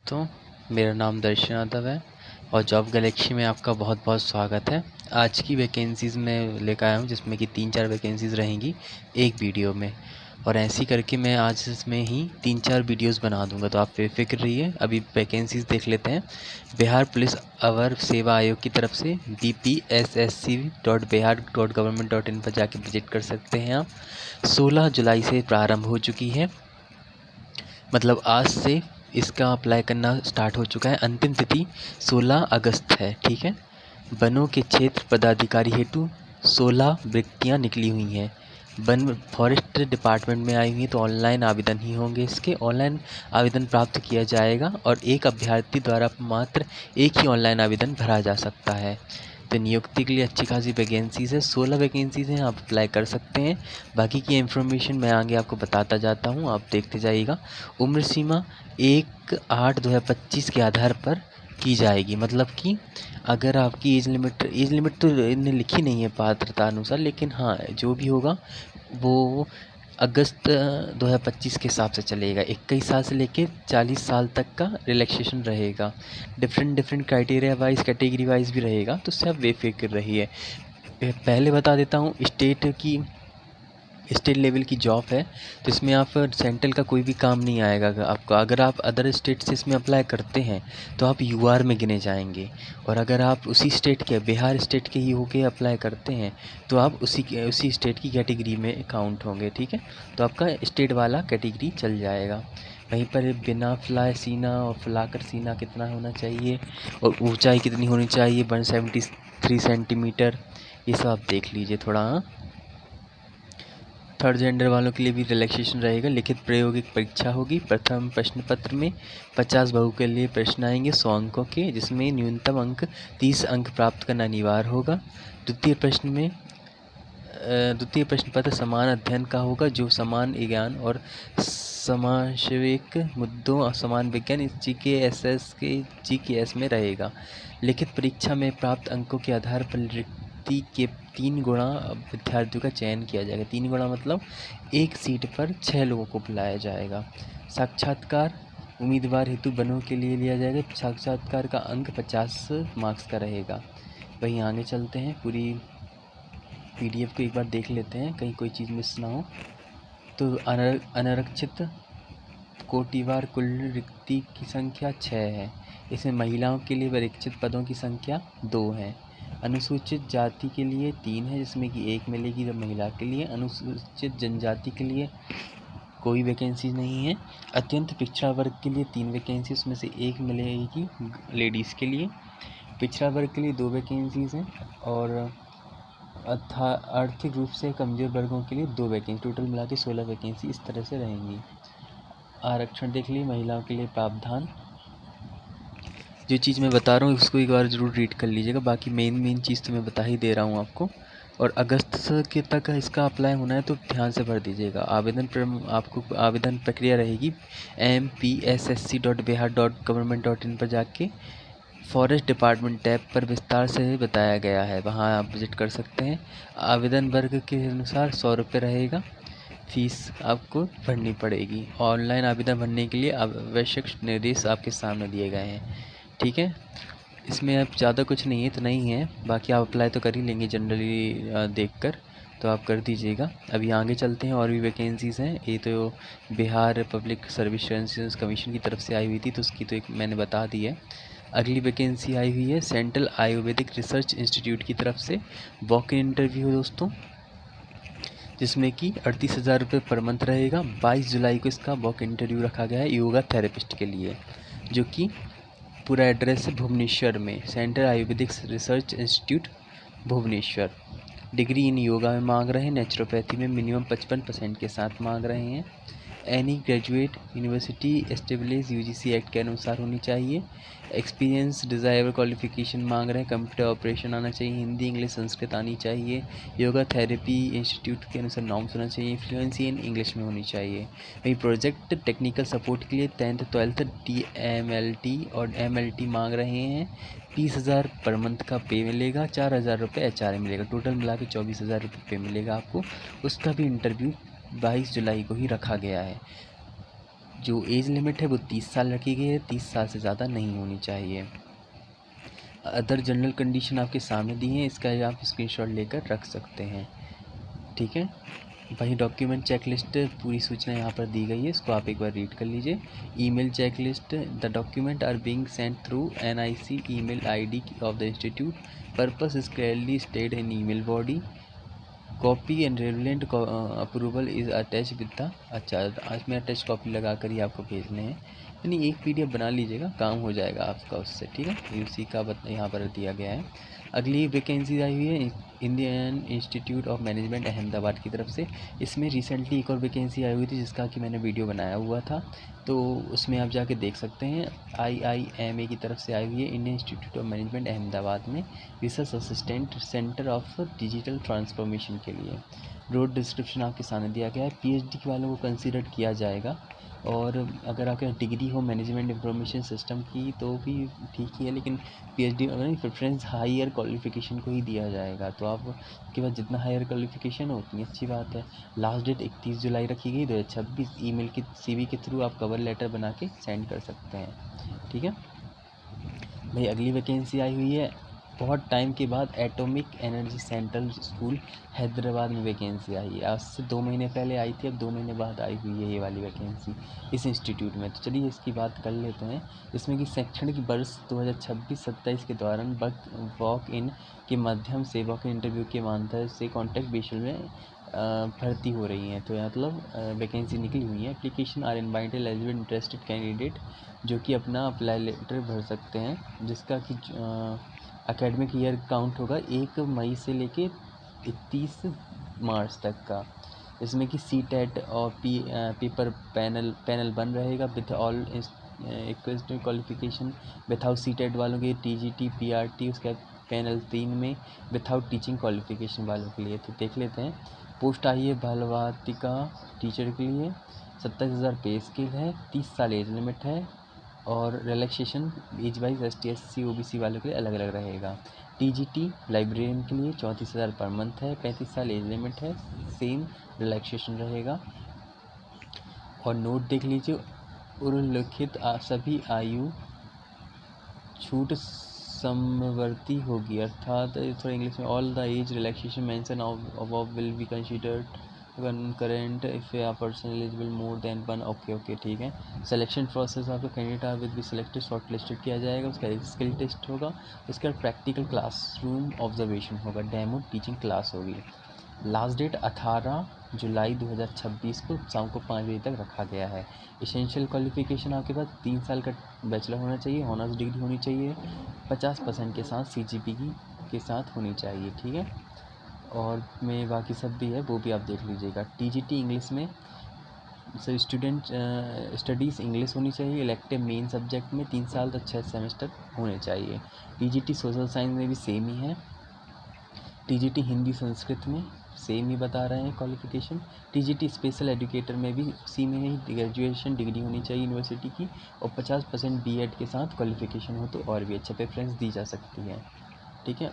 दोस्तों, मेरा नाम दर्शन यादव है और जॉब गैलेक्सी में आपका बहुत बहुत स्वागत है। आज की वैकेंसीज़ में लेकर आया हूँ जिसमें कि 3-4 वैकेंसीज़ रहेंगी एक वीडियो में, और ऐसी करके मैं आज इसमें ही 3-4 वीडियोस बना दूंगा। तो आप बेफिक्र रहिए। अभी वैकेंसीज़ देख लेते हैं। बिहार पुलिस अवर सेवा आयोग की तरफ से bpssc.bihar.government.in पर जाके विजिट कर सकते हैं आप। 16 जुलाई से प्रारंभ हो चुकी है, मतलब आज से इसका अप्लाई करना स्टार्ट हो चुका है। अंतिम तिथि 16 अगस्त है। ठीक है। वनों के क्षेत्र पदाधिकारी हेतु 16 रिक्तियाँ निकली हुई हैं। वन फॉरेस्ट डिपार्टमेंट में आई हुई हैं, तो ऑनलाइन आवेदन ही होंगे इसके। ऑनलाइन आवेदन प्राप्त किया जाएगा और एक अभ्यर्थी द्वारा मात्र एक ही ऑनलाइन आवेदन भरा जा सकता है। तो नियुक्ति के लिए अच्छी खासी वैकेंसीज़ है। 16 वैकेंसीज़ हैं, आप अप्लाई कर सकते हैं। बाकी की इन्फॉर्मेशन मैं आगे आपको बताता जाता हूँ, आप देखते जाइएगा। उम्र सीमा 1/8/2025 के आधार पर की जाएगी। मतलब कि अगर आपकी एज लिमिट तो इन्हें लिखी नहीं है पात्रता अनुसार, लेकिन हाँ जो भी होगा वो अगस्त 2025 के हिसाब से चलेगा। 21 साल से लेके 40 साल तक का रिलैक्सेशन रहेगा। Different criteria wise, category wise भी रहेगा, तो सब बेफिक्र रहिए। पहले बता देता हूँ, स्टेट लेवल की जॉब है, तो इसमें आप सेंट्रल का कोई भी काम नहीं आएगा आपका। अगर आप अदर स्टेट से इसमें अप्लाई करते हैं तो आप यूआर में गिने जाएंगे, और अगर आप उसी स्टेट के, बिहार स्टेट के ही होके अप्लाई करते हैं तो आप उसी स्टेट की कैटेगरी में काउंट होंगे। ठीक है। तो आपका स्टेट वाला कैटेगरी चल जाएगा। वहीं पर बिना फ्लाई सीना और फुलाकर सीना कितना होना चाहिए और ऊंचाई कितनी होनी चाहिए, 173 सेंटीमीटर, ये सब आप देख लीजिए थोड़ा। हाँ, थर्ड जेंडर वालों के लिए भी रिलैक्सेशन रहेगा। लिखित प्रायोगिक परीक्षा होगी। प्रथम प्रश्न पत्र में 50 बहु के लिए प्रश्न आएंगे 100 अंकों के, जिसमें न्यूनतम अंक 30 अंक प्राप्त करना अनिवार्य होगा। द्वितीय प्रश्न पत्र समान अध्ययन का होगा, जो समान ज्ञान और समावेशिक मुद्दों और समान विज्ञान GKS में रहेगा। लिखित परीक्षा में प्राप्त अंकों के आधार पर रिक्ति के 3 गुणा विद्यार्थियों का चयन किया जाएगा। 3 गुणा मतलब एक सीट पर 6 लोगों को बुलाया जाएगा। साक्षात्कार उम्मीदवार हेतु बनों के लिए लिया जाएगा। साक्षात्कार का अंक 50 मार्क्स का रहेगा। वहीं आगे चलते हैं, पूरी PDF को एक बार देख लेते हैं, कहीं कोई चीज़ मिस ना हो। तो अनारक्षित कोटिवार कुल रिक्ति की संख्या 6 है। इसमें महिलाओं के लिए वरीक्षित पदों की संख्या 2 है। अनुसूचित जाति के लिए 3 है, जिसमें कि 1 मिलेगी जब महिला के लिए। अनुसूचित जनजाति के लिए कोई वैकेंसी नहीं है। अत्यंत पिछड़ा वर्ग के लिए 3 वैकेंसी, उसमें से 1 मिलेगी लेडीज़ के लिए। पिछड़ा वर्ग के लिए 2 वैकेंसीज़ हैं, और आर्थिक रूप से कमज़ोर वर्गों के लिए 2 वैकेंसी। टोटल मिला के 16 वैकेंसी इस तरह से रहेंगी। आरक्षण देख लीजिए, महिलाओं के लिए प्रावधान। जो चीज़ मैं बता रहा हूँ उसको एक बार ज़रूर रीड कर लीजिएगा। बाकी मेन चीज़ तो मैं बता ही दे रहा हूँ आपको। और अगस्त के तक इसका अप्लाई होना है, तो ध्यान से भर दीजिएगा। आपको आवेदन प्रक्रिया रहेगी mpssc.bihar.government.in पर जाके फॉरेस्ट डिपार्टमेंट टैब पर विस्तार से बताया गया है, वहाँ आप विजिट कर सकते हैं। आवेदन वर्ग के अनुसार 100 रुपये रहेगा। फीस आपको भरनी पड़ेगी। ऑनलाइन आवेदन भरने के लिए आवश्यक निर्देश आपके सामने दिए गए हैं। ठीक है। इसमें अब ज़्यादा कुछ नहीं है, इतना ही है। बाकी आप अप्लाई तो कर ही लेंगे जनरली देखकर, तो आप कर दीजिएगा। अभी आगे चलते हैं, और भी वैकेंसीज़ हैं। ये तो बिहार पब्लिक सर्विस कमीशन की तरफ से आई हुई थी, तो उसकी तो एक मैंने बता दी है। अगली वैकेंसी आई हुई है सेंट्रल आयुर्वेदिक रिसर्च इंस्टीट्यूट की तरफ से। वॉक इन इंटरव्यू है दोस्तों, जिसमें कि 38,000 रुपये पर मंथ रहेगा। 22 जुलाई को इसका वॉक इंटरव्यू रखा गया है योगा थेरेपिस्ट के लिए, जो कि पूरा एड्रेस है भुवनेश्वर में, central Ayurvedic research institute Bhubaneswar. Degree in yoga में मांग रहे हैं। नेचुरोपैथी में मिनिमम 55% के साथ मांग रहे हैं। Any graduate university establish UGC act के अनुसार होनी चाहिए। एक्सपीरियंस डिज़ायरेबल क्वालिफिकेशन मांग रहे हैं। कंप्यूटर ऑपरेशन आना चाहिए। हिंदी इंग्लिश संस्कृत आनी चाहिए। योगा थेरेपी इंस्टीट्यूट के अनुसार नॉर्म्स होना चाहिए। फ्लुएंसी इन इंग्लिश में होनी चाहिए। वहीं प्रोजेक्ट टेक्निकल सपोर्ट के लिए 10th 12th DMLT और MLT मांग रहे हैं। 20,000 पर मंथ का पे मिलेगा। 4,000 रुपये HRA मिलेगा। टोटल मिला के 24,000 रुपये पे मिलेगा आपको। उसका भी इंटरव्यू 22 जुलाई को ही रखा गया है। जो एज लिमिट है वो 30 साल रखी गई है, 30 साल से ज़्यादा नहीं होनी चाहिए। अदर जनरल कंडीशन आपके सामने दी हैं, इसका आप स्क्रीनशॉट लेकर रख सकते हैं, ठीक है। वही डॉक्यूमेंट चेकलिस्ट पूरी सूचना यहाँ पर दी गई है, इसको आप एक बार रीड कर लीजिए। Email checklist, the document are being sent through NIC email ID of the institute, purpose is clearly stated in email body, copy and relevant approval is attach with the. अच्छा, आज मैं अटैच कॉपी लगा कर ही आपको भेजने हैं, यानी एक PDF बना लीजिएगा, काम हो जाएगा आपका उससे, ठीक है। उसी का यहाँ पर दिया गया है। अगली वैकेंसी आई हुई है Indian Institute of Management Ahmedabad की तरफ से। इसमें रिसेंटली एक और वैकेंसी आई हुई थी जिसका कि मैंने वीडियो बनाया हुआ था, तो उसमें आप जाके देख सकते हैं। IIMA की तरफ से आई हुई है, Indian Institute of Management Ahmedabad में, research assistant centre of digital transformation के लिए। रोड डिस्क्रिप्शन आपके सामने दिया गया है। PhD वालों को कंसीडर किया जाएगा, और अगर आपके डिग्री हो मैनेजमेंट इंफॉर्मेशन सिस्टम की तो भी ठीक ही है, लेकिन PhD अगर प्रेफरेंस हायर क्वालिफिकेशन को ही दिया जाएगा, तो आप के पास जितना हायर क्वालिफिकेशन हो उतनी अच्छी बात है। लास्ट डेट 31 जुलाई रखी गई 2026। ईमेल की CV के थ्रू आप कवर लेटर बना के सेंड कर सकते हैं, ठीक है भाई। अगली वैकेंसी आई हुई है बहुत टाइम के बाद, atomic energy central school Hyderabad में वैकेंसी आई है। आज से 2 महीने पहले आई थी, अब 2 महीने बाद आई हुई है ये वाली वैकेंसी इस इंस्टीट्यूट में। तो चलिए इसकी बात कर लेते हैं। इसमें कि शैक्षणिक वर्ष 2026-27 के दौरान वॉक इन के माध्यम से, वॉक इन इंटरव्यू के माध्यम से कॉन्टैक्ट बेसिस में भर्ती हो रही हैं। तो मतलब वैकेंसी निकली हुई है। Application are invited eligible interested candidate, जो कि अपना अप्लाई लेटर भर सकते हैं, जिसका कि एकेडमिक ईयर काउंट होगा 1 मई से लेके 31 मार्च तक का। इसमें कि CTET और पेपर पैनल बन रहेगा with all requisite qualification. Without CTET वालों के TGT PRT, उसका पैनल 3 में विथआउट टीचिंग क्वालिफिकेशन वालों के लिए। तो देख लेते हैं। पोस्ट आई है बालवाटिका टीचर के लिए, 27,000 पे स्केल है, 30 साल एज लिमिट है, और relaxation age wise ST SC OBC वालों के लिए अलग अलग रहेगा। TGT लाइब्रेरियन के लिए 34,000 पर मंथ है, 35 साल एज लिमिट है, सेम रिलैक्सेशन रहेगा। और नोट देख लीजिए, उल्लिखित सभी आयु छूट समवर्ती होगी, अर्थात थोड़ा इंग्लिश में, all the age relaxation mention above will be considered current if a person eligible more than 1। Okay ठीक है। सिलेक्शन प्रोसेस आपका candidate with be selected, short listed किया जाएगा, उसका एक स्किल टेस्ट होगा, उसके बाद प्रैक्टिकल क्लासरूम ऑब्जर्वेशन होगा, डेमो टीचिंग क्लास होगी। लास्ट डेट 18 जुलाई 2026 को शाम को 5 बजे तक रखा गया है। एसेंशियल क्वालिफिकेशन आपके पास 3 साल का बैचलर होना चाहिए, ऑनर्स डिग्री होनी चाहिए, 50% के साथ CGP के साथ होनी चाहिए, ठीक है। और में बाकी सब भी है, वो भी आप देख लीजिएगा। TGT इंग्लिश में स्टूडेंट स्टडीज़ इंग्लिश होनी चाहिए, इलेक्टिव मेन सब्जेक्ट में 3 साल तक 6 सेमेस्टर होने चाहिए। TGT सोशल साइंस में भी सेम ही है। TGT हिंदी संस्कृत में सेम ही बता रहे हैं क्वालिफिकेशन। TGT स्पेशल एजुकेटर में भी उसी में ही ग्रेजुएशन डिग्री होनी चाहिए यूनिवर्सिटी की, और 50% B.Ed के साथ क्वालिफिकेशन हो तो और भी अच्छा प्रेफरेंस दी जा सकती है, ठीक है।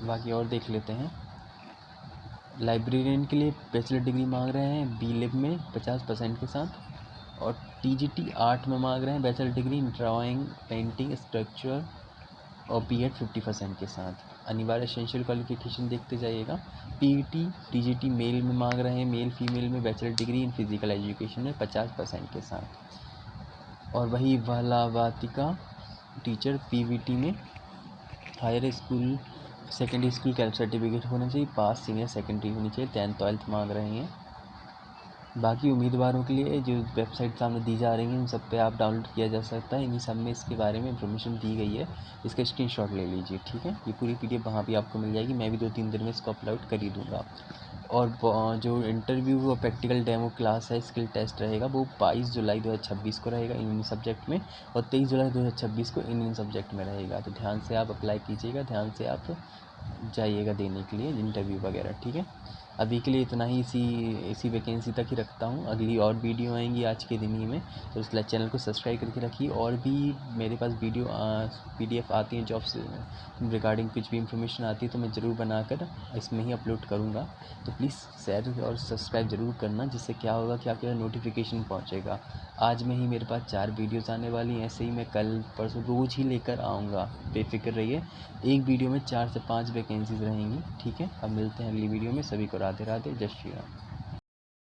बाकी और देख लेते हैं। लाइब्रेरियन के लिए बैचलर डिग्री मांग रहे हैं B.Lib में 50% के साथ, और TGT आर्ट में मांग रहे हैं bachelor degree drawing, painting, structure और B.Ed 50% के साथ। अनिवार्य एसेंशियल क्वालिफिकेशन देखते जाइएगा। PET TGT मेल में मांग रहे हैं, मेल फीमेल में bachelor degree in physical education में 50% के साथ। और वही बालवाटिका टीचर PVT में higher school secondary school cap certificate होना चाहिए, पास सीनियर सेकेंडरी होनी चाहिए, 10th 12th मांग रहे हैं। बाकी उम्मीदवारों के लिए जो वेबसाइट सामने दी जा रही हैं उन सब पे आप डाउनलोड किया जा सकता है, इन्हीं सब में इसके बारे में इंफॉर्मेशन दी गई है, इसका स्क्रीनशॉट ले लीजिए, ठीक है। ये पूरी PDF वहाँ भी आपको मिल जाएगी, मैं भी 2-3 दिन में इसको अपलोड कर ही दूँगा। और जो इंटरव्यू और प्रैक्टिकल डेमो क्लास है, स्किल टेस्ट रहेगा, वो 22 जुलाई 2026 को रहेगा इन सब्जेक्ट में, और 23 जुलाई 2026 को इन सब्जेक्ट में रहेगा। तो ध्यान से आप अप्लाई कीजिएगा, ध्यान से आप जाइएगा देने के लिए इंटरव्यू वगैरह, ठीक है। अभी के लिए इतना ही, इसी वैकेंसी तक ही रखता हूँ। अगली और वीडियो आएंगी आज के दिन ही में, तो इसलिए चैनल को सब्सक्राइब करके रखिए। और भी मेरे पास वीडियो PDF आती हैं जॉब से रिगार्डिंग, कुछ भी इंफॉर्मेशन आती है तो मैं ज़रूर बनाकर इसमें ही अपलोड करूँगा। तो प्लीज़ शेयर और सब्सक्राइब ज़रूर करना, जिससे क्या होगा कि आपके नोटिफिकेशन पहुँचेगा। आज में ही मेरे पास 4 वीडियोज़ आने वाली हैं, ऐसे ही मैं कल परसों रोज़ ही लेकर आऊँगा, बेफिक्र रहिए। एक वीडियो में 4 से 5 वैकेंसीज़ रहेंगी, ठीक है। अब मिलते हैं अगली वीडियो में। सभी को राधे राधे, जय श्री राम।